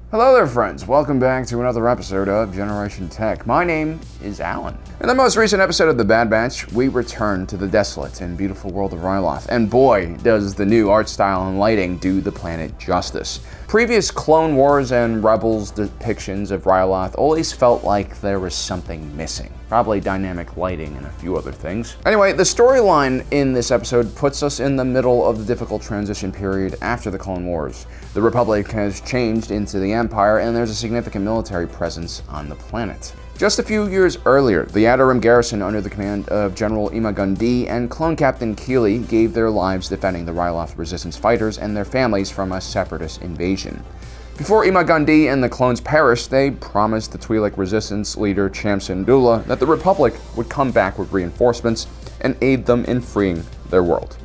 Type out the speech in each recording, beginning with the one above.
Hello there, friends. Welcome back to another episode of Generation Tech. My name is Alan. In the most recent episode of The Bad Batch, we return to the desolate and beautiful world of Ryloth, and boy, does the new art style and lighting do the planet justice. Previous Clone Wars and Rebels depictions of Ryloth always felt like there was something missing. Probably dynamic lighting and a few other things. Anyway, the storyline in this episode puts us in the middle of the difficult transition period after the Clone Wars. The Republic has changed into the Empire, and there's a significant military presence on the planet. Just a few years earlier, the Outer Rim garrison under the command of General Ima Gundy and Clone Captain Keeley gave their lives defending the Ryloth resistance fighters and their families from a separatist invasion. Before Ima Gundy and the clones perished, they promised the Twi'lek resistance leader Cham Syndulla that the Republic would come back with reinforcements and aid them in freeing their world.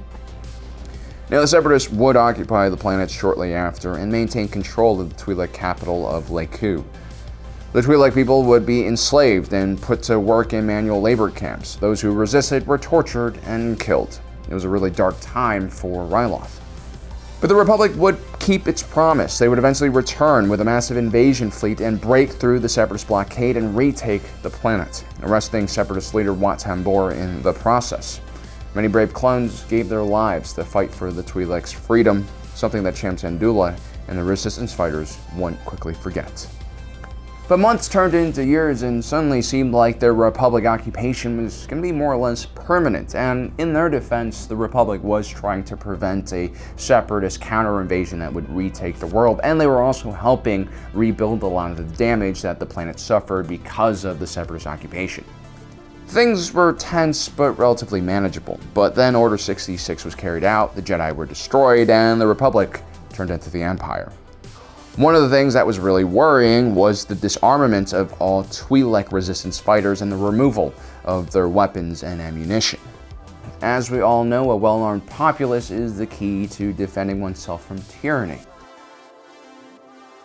Now, the Separatists would occupy the planet shortly after and maintain control of the Twi'lek capital of Leku. The Twi'lek people would be enslaved and put to work in manual labor camps. Those who resisted were tortured and killed. It was a really dark time for Ryloth. But the Republic would keep its promise. They would eventually return with a massive invasion fleet and break through the Separatist blockade and retake the planet, arresting Separatist leader Wat Tambor in the process. Many brave clones gave their lives to fight for the Twi'lek's freedom, something that Cham Syndulla and the resistance fighters wouldn't quickly forget. But months turned into years and suddenly seemed like their Republic occupation was going to be more or less permanent, and in their defense, the Republic was trying to prevent a separatist counter-invasion that would retake the world, and they were also helping rebuild a lot of the damage that the planet suffered because of the separatist occupation. Things were tense but relatively manageable, but then Order 66 was carried out, the Jedi were destroyed, and the Republic turned into the Empire. One of the things that was really worrying was the disarmament of all Twi'lek resistance fighters and the removal of their weapons and ammunition. As we all know, a well-armed populace is the key to defending oneself from tyranny.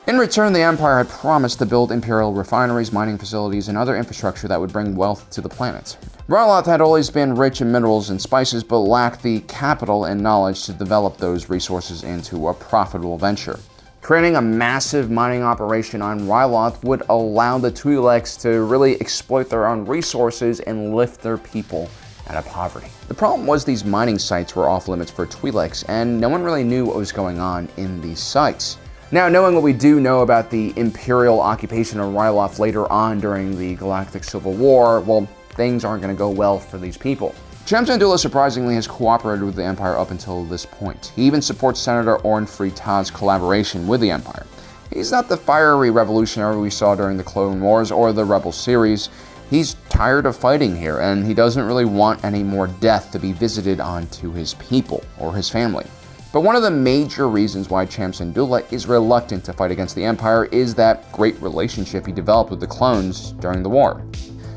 In return, the Empire had promised to build Imperial refineries, mining facilities, and other infrastructure that would bring wealth to the planet. Ryloth had always been rich in minerals and spices, but lacked the capital and knowledge to develop those resources into a profitable venture. Creating a massive mining operation on Ryloth would allow the Twi'leks to really exploit their own resources and lift their people out of poverty. The problem was these mining sites were off limits for Twi'leks, and no one really knew what was going on in these sites. Now, knowing what we do know about the Imperial occupation of Ryloth later on during the Galactic Civil War, well, things aren't going to go well for these people. Cham Syndulla surprisingly has cooperated with the Empire up until this point. He even supports Senator Orn Free Taa's collaboration with the Empire. He's not the fiery revolutionary we saw during the Clone Wars or the Rebels series. He's tired of fighting here, and he doesn't really want any more death to be visited onto his people or his family. But one of the major reasons why Cham Syndulla is reluctant to fight against the Empire is that great relationship he developed with the clones during the war.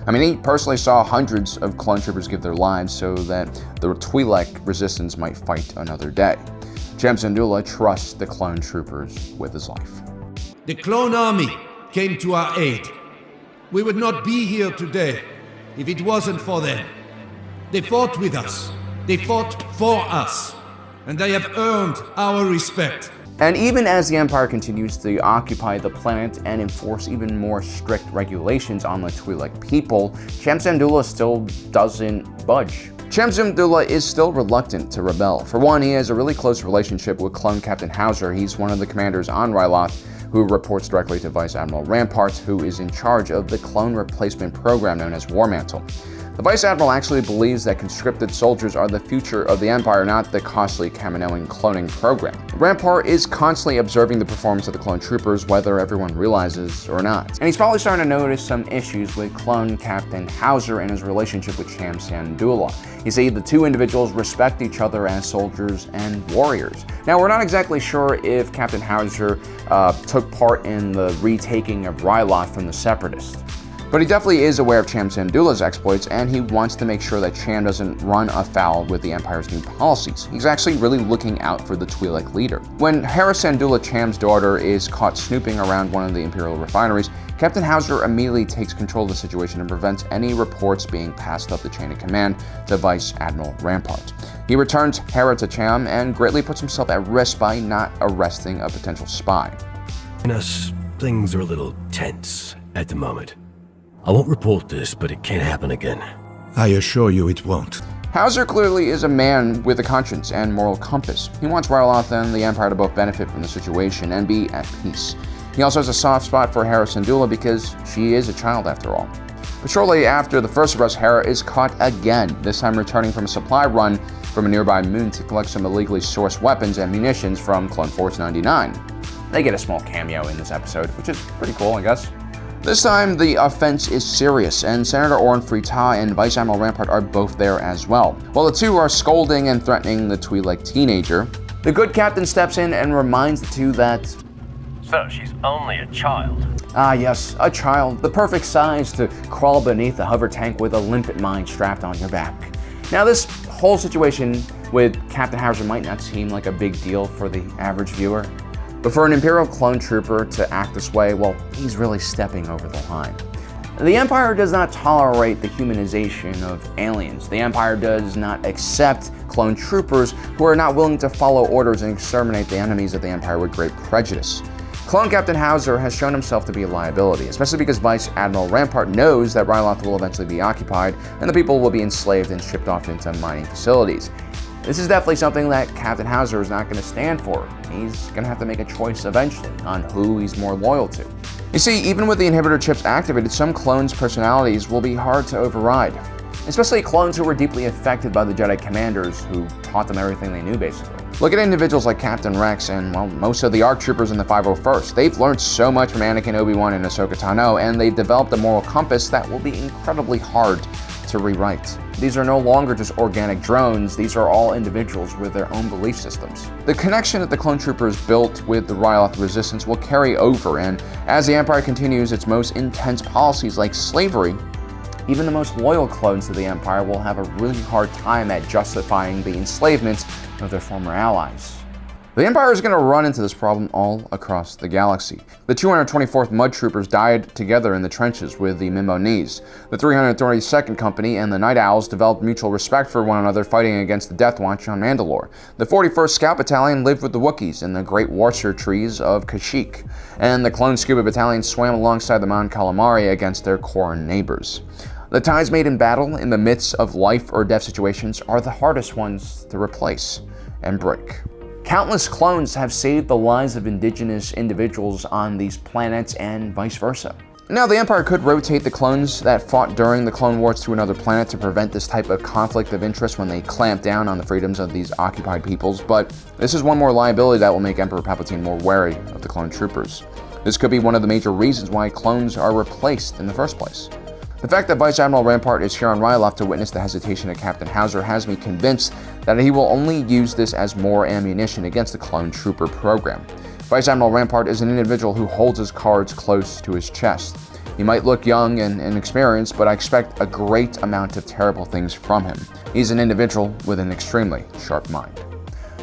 I mean, he personally saw hundreds of clone troopers give their lives so that the Twi'lek resistance might fight another day. Cham Syndulla trusts the clone troopers with his life. The clone army came to our aid. We would not be here today if it wasn't for them. They fought with us. They fought for us. And they have earned our respect. And even as the Empire continues to occupy the planet and enforce even more strict regulations on the Twi'lek people, Cham Syndulla still doesn't budge. Cham Syndulla is still reluctant to rebel. For one, he has a really close relationship with Clone Captain Hauser. He's one of the commanders on Ryloth who reports directly to Vice Admiral Rampart, who is in charge of the clone replacement program known as War Mantle. The Vice Admiral actually believes that conscripted soldiers are the future of the Empire, not the costly Kaminoan cloning program. Rampart is constantly observing the performance of the clone troopers, whether everyone realizes or not. And he's probably starting to notice some issues with Clone Captain Hauser and his relationship with Cham Syndulla. You see, the two individuals respect each other as soldiers and warriors. Now, we're not exactly sure if Captain Hauser took part in the retaking of Ryloth from the Separatists. But he definitely is aware of Cham Syndulla's exploits, and he wants to make sure that Cham doesn't run afoul with the Empire's new policies. He's actually really looking out for the Twi'lek leader. When Hera Syndulla, Cham's daughter, is caught snooping around one of the Imperial refineries, Captain Hauser immediately takes control of the situation and prevents any reports being passed up the chain of command to Vice Admiral Rampart. He returns Hera to Cham and greatly puts himself at risk by not arresting a potential spy. Things are a little tense at the moment. I won't report this, but it can't happen again. I assure you it won't. Hauser clearly is a man with a conscience and moral compass. He wants Ryloth and the Empire to both benefit from the situation and be at peace. He also has a soft spot for Hera Syndulla because she is a child after all. But shortly after the first arrest, Hera is caught again, this time returning from a supply run from a nearby moon to collect some illegally sourced weapons and munitions from Clone Force 99. They get a small cameo in this episode, which is pretty cool, I guess. This time, the offense is serious, and Senator Orn Frita and Vice Admiral Rampart are both there as well. While the two are scolding and threatening the Twi'lek teenager, the good captain steps in and reminds the two that... So, she's only a child. Ah yes, a child, the perfect size to crawl beneath a hover tank with a limpet mine strapped on your back. Now this whole situation with Captain Hauser might not seem like a big deal for the average viewer, but for an Imperial clone trooper to act this way, well, he's really stepping over the line. The Empire does not tolerate the humanization of aliens. The Empire does not accept clone troopers who are not willing to follow orders and exterminate the enemies of the Empire with great prejudice. Clone Captain Hauser has shown himself to be a liability, especially because Vice Admiral Rampart knows that Ryloth will eventually be occupied and the people will be enslaved and shipped off into mining facilities. This is definitely something that Captain Hauser is not going to stand for. He's going to have to make a choice eventually on who he's more loyal to. You see, even with the inhibitor chips activated, some clones' personalities will be hard to override. Especially clones who were deeply affected by the Jedi commanders who taught them everything they knew, basically. Look at individuals like Captain Rex and, well, most of the ARC troopers in the 501st. They've learned so much from Anakin, Obi-Wan, and Ahsoka Tano, and they've developed a moral compass that will be incredibly hard to rewrite. These are no longer just organic drones, these are all individuals with their own belief systems. The connection that the clone troopers built with the Ryloth resistance will carry over, and as the Empire continues its most intense policies like slavery, even the most loyal clones to the Empire will have a really hard time at justifying the enslavement of their former allies. The Empire is going to run into this problem all across the galaxy. The 224th Mud Troopers died together in the trenches with the Mimbonese. The 332nd Company and the Night Owls developed mutual respect for one another, fighting against the Death Watch on Mandalore. The 41st Scout Battalion lived with the Wookiees in the Great Warshire Trees of Kashyyyk, and the Clone Scuba Battalion swam alongside the Mon Calamari against their Quarren neighbors. The ties made in battle in the midst of life or death situations are the hardest ones to replace and break. Countless clones have saved the lives of indigenous individuals on these planets and vice versa. Now, the Empire could rotate the clones that fought during the Clone Wars to another planet to prevent this type of conflict of interest when they clamp down on the freedoms of these occupied peoples, but this is one more liability that will make Emperor Palpatine more wary of the clone troopers. This could be one of the major reasons why clones are replaced in the first place. The fact that Vice Admiral Rampart is here on Ryloth to witness the hesitation of Captain Hauser has me convinced that he will only use this as more ammunition against the clone trooper program. Vice Admiral Rampart is an individual who holds his cards close to his chest. He might look young and inexperienced, but I expect a great amount of terrible things from him. He's an individual with an extremely sharp mind.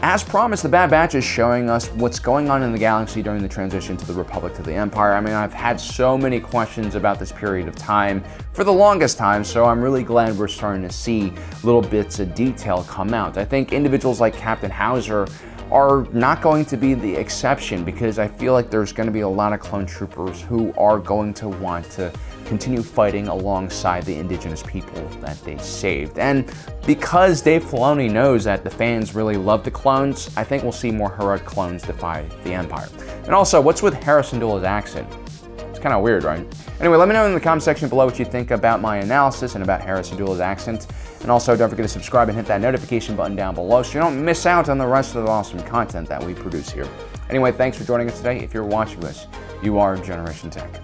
As promised, the Bad Batch is showing us what's going on in the galaxy during the transition to the Republic to the Empire. I mean, I've had so many questions about this period of time for the longest time, so I'm really glad we're starting to see little bits of detail come out. I think individuals like Captain Hauser are not going to be the exception, because I feel like there's going to be a lot of clone troopers who are going to want to continue fighting alongside the indigenous people that they saved. And because Dave Filoni knows that the fans really love the clones, I think we'll see more heroic clones defy the Empire. And also, what's with Hera Syndulla's accent? It's kind of weird, right? Anyway, let me know in the comment section below what you think about my analysis and about Hera Syndulla's accent. And also, don't forget to subscribe and hit that notification button down below so you don't miss out on the rest of the awesome content that we produce here. Anyway, thanks for joining us today. If you're watching this, you are Generation Tech.